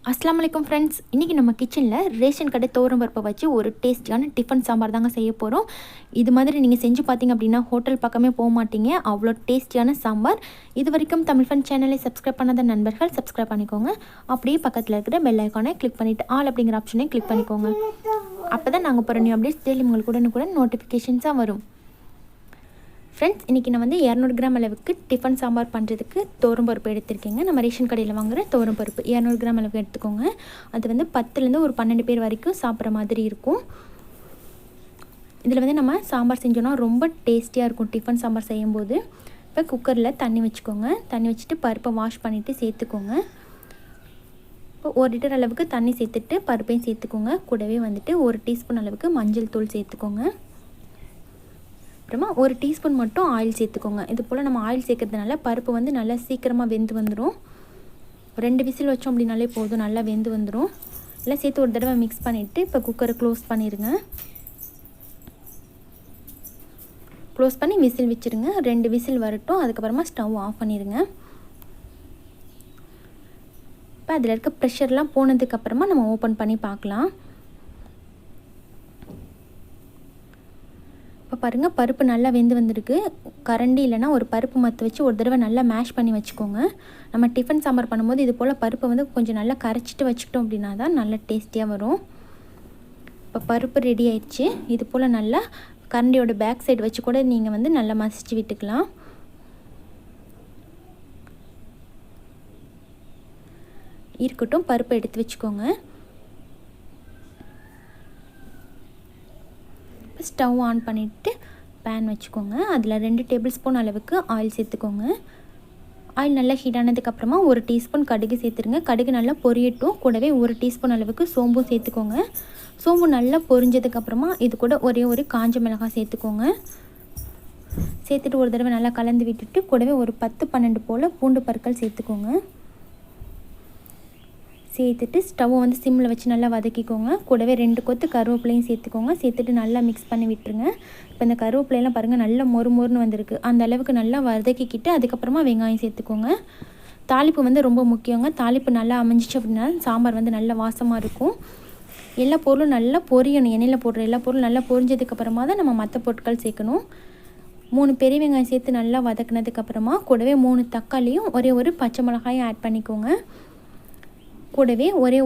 அஸ்ஸலாமு அலைக்கும் ஃப்ரெண்ட்ஸ். இன்றைக்கி நம்ம கிச்சனில் ரேஷன் கடை துவரம் பருப்பை வச்சு ஒரு டேஸ்டியான டிஃபன் சாம்பார் தாங்க செய்ய போகிறோம். இது மாதிரி நீங்கள் செஞ்சு பார்த்தீங்க அப்படின்னா ஹோட்டல் பக்கமே போக மாட்டீங்க, அவ்வளோ டேஸ்டியான சாம்பார். இது வரைக்கும் தமிழ் ஃபன் சேனலை சப்ஸ்கிரைப் பண்ணாத நண்பர்கள் சப்ஸ்கிரைப் பண்ணிக்கோங்க. அப்படியே பக்கத்தில் இருக்கிற பெல் ஐக்கானை கிளிக் பண்ணிவிட்டு ஆல் அப்படிங்கிற ஆப்ஷனை கிளிக் பண்ணிக்கோங்க. அப்போ தான் நாங்கள் போகிற நியூ அப்டேட்ஸ் டெய்லி உங்களுக்கு உடனுக்குடன் நோட்டிஃபிகேஷன்ஸாக வரும். ஃப்ரெண்ட்ஸ், இன்றைக்கி நான் 200 கிராம் அளவுக்கு டிஃபன் சாம்பார் பண்ணுறதுக்கு துவரம் பருப்பு எடுத்திருக்கேங்க. நம்ம ரேஷன் கடையில் வாங்குகிற துவரம் பருப்பு 200 கிராம் அளவுக்கு எடுத்துக்கோங்க. அது 10லேருந்து ஒரு 12 பேர் வரைக்கும் சாப்பிட்ற மாதிரி இருக்கும். இதில் நம்ம சாம்பார் செஞ்சோன்னா ரொம்ப டேஸ்டியாக இருக்கும் டிஃபன் சாம்பார் செய்யும்போது. இப்போ குக்கரில் தண்ணி வச்சுக்கோங்க. தண்ணி வச்சுட்டு பருப்பை வாஷ் பண்ணிவிட்டு சேர்த்துக்கோங்க. இப்போ 1 லிட்டர் அளவுக்கு தண்ணி சேர்த்துட்டு பருப்பையும் சேர்த்துக்கோங்க. கூடவே 1 டீஸ்பூன் அளவுக்கு மஞ்சள் தூள் சேர்த்துக்கோங்க. அப்புறமா 1 டீஸ்பூன் மட்டும் ஆயில் சேர்த்துக்கோங்க. இது போல் நம்ம ஆயில் சேர்க்கறதுனால பருப்பு நல்லா சீக்கிரமாக வெந்து வந்துடும். 2 விசில் வச்சோம் அப்படின்னாலே போதும், நல்லா வெந்து வந்துடும். எல்லாம் சேர்த்து ஒரு தடவை மிக்ஸ் பண்ணிவிட்டு இப்போ குக்கரை க்ளோஸ் பண்ணிடுங்க. க்ளோஸ் பண்ணி விசில் வச்சுருங்க. 2 விசில் வரட்டும். அதுக்கப்புறமா ஸ்டவ் ஆஃப் பண்ணிடுங்க. இப்போ அதில் இருக்க ப்ரெஷர்லாம் போனதுக்கப்புறமா நம்ம ஓப்பன் பண்ணி பார்க்கலாம். இப்போ பாருங்கள், பருப்பு நல்லா வெந்து வந்திருக்கு. கரண்டி இல்லைனா ஒரு பருப்பு மத்து வச்சு ஒரு தடவை நல்லா மேஷ் பண்ணி வச்சுக்கோங்க. நம்ம டிஃபன் சாம்பார் பண்ணும்போது இது போல் பருப்பை கொஞ்சம் நல்லா கரைச்சிட்டு வச்சுக்கிட்டோம் அப்படின்னா தான் நல்லா டேஸ்டியாக வரும். இப்போ பருப்பு ரெடி ஆயிடுச்சு. இது போல் நல்லா கரண்டியோட பேக் சைடு வச்சு கூட நீங்கள் நல்லா மசிச்சு விட்டுக்கலாம். இருக்கட்டும், பருப்பை எடுத்து வச்சுக்கோங்க. ஸ்டவ் ஆன் பண்ணிவிட்டு பேன் வச்சுக்கோங்க. அதில் 2 டேபிள் ஸ்பூன் அளவுக்கு ஆயில் சேர்த்துக்கோங்க. ஆயில் நல்லா ஹீட் ஆனதுக்கப்புறமா 1 டீஸ்பூன் கடுகு சேர்த்துருங்க. கடுகு நல்லா பொரியட்டும். கூடவே 1 டீஸ்பூன் அளவுக்கு சோம்பும் சேர்த்துக்கோங்க. சோம்பு நல்லா பொரிஞ்சதுக்கப்புறமா இது கூட ஒரு காஞ்ச மிளகாய் சேர்த்துக்கோங்க. சேர்த்துட்டு ஒரு தடவை நல்லா கலந்து விட்டுட்டு கூடவே ஒரு 10-12 போல் பூண்டு பற்கள் சேர்த்துக்கோங்க. சேர்த்துட்டு ஸ்டவ்வை சிம்மில் வச்சு நல்லா வதக்கிக்கோங்க. கூடவே 2 கொத்து கருவேப்பிலையும் சேர்த்துக்கோங்க. சேர்த்துட்டு நல்லா மிக்ஸ் பண்ணி விட்டுருங்க. இப்போ இந்த கருவேப்பிலையெல்லாம் பாருங்கள் நல்லா மொறுன்னு வந்திருக்கு. அந்த அளவுக்கு நல்லா வதக்கிக்கிட்டு அதுக்கப்புறமா வெங்காயம் சேர்த்துக்கோங்க. தாளிப்பு ரொம்ப முக்கியங்க. தாளிப்பு நல்லா அமைஞ்சிச்சு அப்படின்னா சாம்பார் நல்லா வாசமாக இருக்கும். எல்லா பொருளும் நல்லா பொரியணும். எண்ணெயில் போடுற எல்லா பொருளும் நல்லா பொரிஞ்சதுக்கப்புறமா தான் நம்ம மற்ற பொருட்கள் சேர்க்கணும். 3 பெரிய வெங்காயம் சேர்த்து நல்லா வதக்கினதுக்கப்புறமா கூடவே 3 தக்காளியும் ஒரு பச்சை மிளகாயும் ஆட் பண்ணிக்கோங்க. கூடவே ஒரு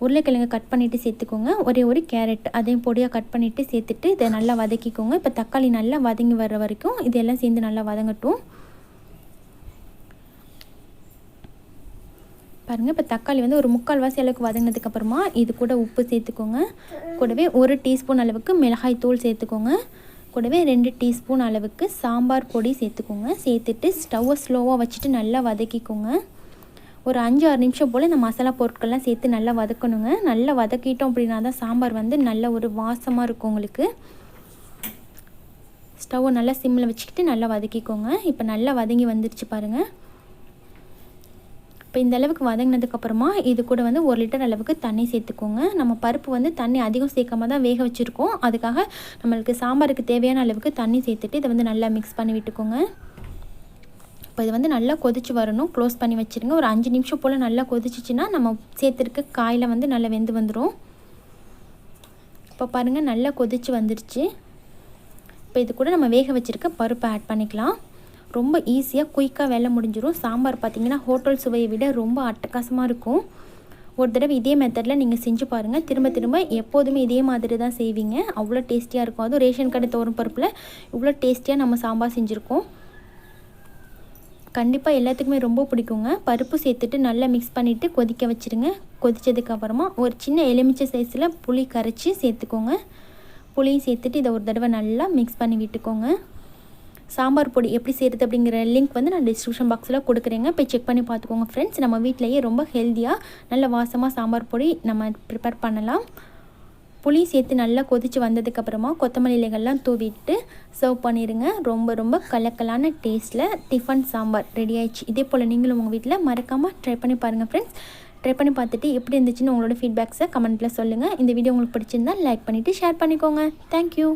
உருளைக்கிழங்கு கட் பண்ணிவிட்டு சேர்த்துக்கோங்க. ஒரு கேரட் அதையும் பொடியாக கட் பண்ணிவிட்டு சேர்த்துட்டு இதை நல்லா வதக்கிக்கோங்க. இப்போ தக்காளி நல்லா வதங்கி வர்ற வரைக்கும் இதெல்லாம் சேர்ந்து நல்லா வதங்கட்டும். பாருங்கள், இப்போ தக்காளி ஒரு 3/4 அளவுக்கு வதங்கினதுக்கப்புறமா இது கூட உப்பு சேர்த்துக்கோங்க. கூடவே 1 டீஸ்பூன் அளவுக்கு மிளகாய் தூள் சேர்த்துக்கோங்க. கூடவே 2 டீஸ்பூன் அளவுக்கு சாம்பார் பொடி சேர்த்துக்கோங்க. சேர்த்துட்டு ஸ்டவ்வை ஸ்லோவாக வச்சுட்டு நல்லா வதக்கிக்கோங்க. ஒரு 5-6 நிமிஷம் போல் இந்த மசாலா பொருட்கள்லாம் சேர்த்து நல்லா வதக்கணுங்க. நல்லா வதக்கிட்டோம் அப்படின்னா தான் சாம்பார் நல்ல ஒரு வாசமாக இருக்கும் உங்களுக்கு. ஸ்டவ்வை நல்லா சிம்மில் வச்சுக்கிட்டு நல்லா வதக்கிக்கோங்க. இப்போ நல்லா வதங்கி வந்துருச்சு பாருங்கள். இப்போ இந்த அளவுக்கு வதங்கினதுக்கப்புறமா இது கூட 1 லிட்டர் அளவுக்கு தண்ணி சேர்த்துக்கோங்க. நம்ம பருப்பு தண்ணி அதிகம் சேர்க்காம தான் வேக வச்சுருக்கோம். அதுக்காக நம்மளுக்கு சாம்பாருக்கு தேவையான அளவுக்கு தண்ணி சேர்த்துட்டு இதை நல்லா மிக்ஸ் பண்ணி விட்டுக்கோங்க. இப்போ இது நல்லா கொதிச்சு வரணும். க்ளோஸ் பண்ணி வச்சுருங்க. ஒரு 5 நிமிஷம் போல் நல்லா கொதிச்சிச்சின்னா நம்ம சேர்த்துருக்க காயில் நல்லா வெந்து வந்துடும். இப்போ பாருங்கள், நல்லா கொதிச்சு வந்துருச்சு. இப்போ இது கூட நம்ம வேக வச்சுருக்க பருப்பை ஆட் பண்ணிக்கலாம். ரொம்ப ஈஸியாக குயிக்காக வேலை முடிஞ்சிடும். சாம்பார் பார்த்திங்கன்னா ஹோட்டல் சுவையை விட ரொம்ப அட்டகாசமாக இருக்கும். ஒரு தடவை இதே மெத்தடில் நீங்கள் செஞ்சு பாருங்கள். திரும்ப எப்போதுமே இதே மாதிரி தான் செய்வீங்க. அவ்வளோ டேஸ்டியாக இருக்கும். அதுவும் ரேஷன் கடை துவரம் பருப்பில் இவ்வளோ டேஸ்டியாக நம்ம சாம்பார் செஞ்சுருக்கோம். கண்டிப்பாக எல்லாத்துக்குமே ரொம்ப பிடிக்குங்க. பருப்பு சேர்த்துட்டு நல்லா மிக்ஸ் பண்ணிவிட்டு கொதிக்க வச்சுருங்க. கொதித்ததுக்கப்புறமா ஒரு சின்ன எலுமிச்சை சைஸில் புளி கரைச்சி சேர்த்துக்கோங்க. புளியும் சேர்த்துட்டு இதை ஒரு தடவை நல்லா மிக்ஸ் பண்ணி விட்டுக்கோங்க. சாம்பார் பொடி எப்படி செய்கிறது அப்படிங்கிற லிங்க் நான் டிஸ்கிரிப்ஷன் பாக்ஸில் கொடுக்குறேங்க. போய் செக் பண்ணி பார்த்துக்கோங்க ஃப்ரெண்ட்ஸ். நம்ம வீட்டிலையே ரொம்ப ஹெல்த்தியாக நல்ல வாசமாக சாம்பார் பொடி நம்ம ப்ரிப்பேர் பண்ணலாம். புளி சேர்த்து நல்லா கொதித்து வந்ததுக்கப்புறமா கொத்தமல்லி இலைகள்லாம் தூவிட்டு சர்வ் பண்ணிடுங்க. ரொம்ப கலக்கலான டேஸ்ட்டில் டிஃபன் சாம்பார் ரெடி ஆயிடுச்சு. இதே போல் நீங்களும் உங்கள் வீட்டில் மறக்காமல் ட்ரை பண்ணி பாருங்கள் ஃப்ரெண்ட்ஸ். ட்ரை பண்ணி பார்த்துட்டு எப்படி இருந்துச்சுன்னு உங்களோட ஃபீட்பேக்ஸை கமெண்ட்டில் சொல்லுங்கள். இந்த வீடியோ உங்களுக்கு பிடிச்சிருந்தால் லைக் பண்ணிவிட்டு ஷேர் பண்ணிக்கோங்க. தேங்க்யூ.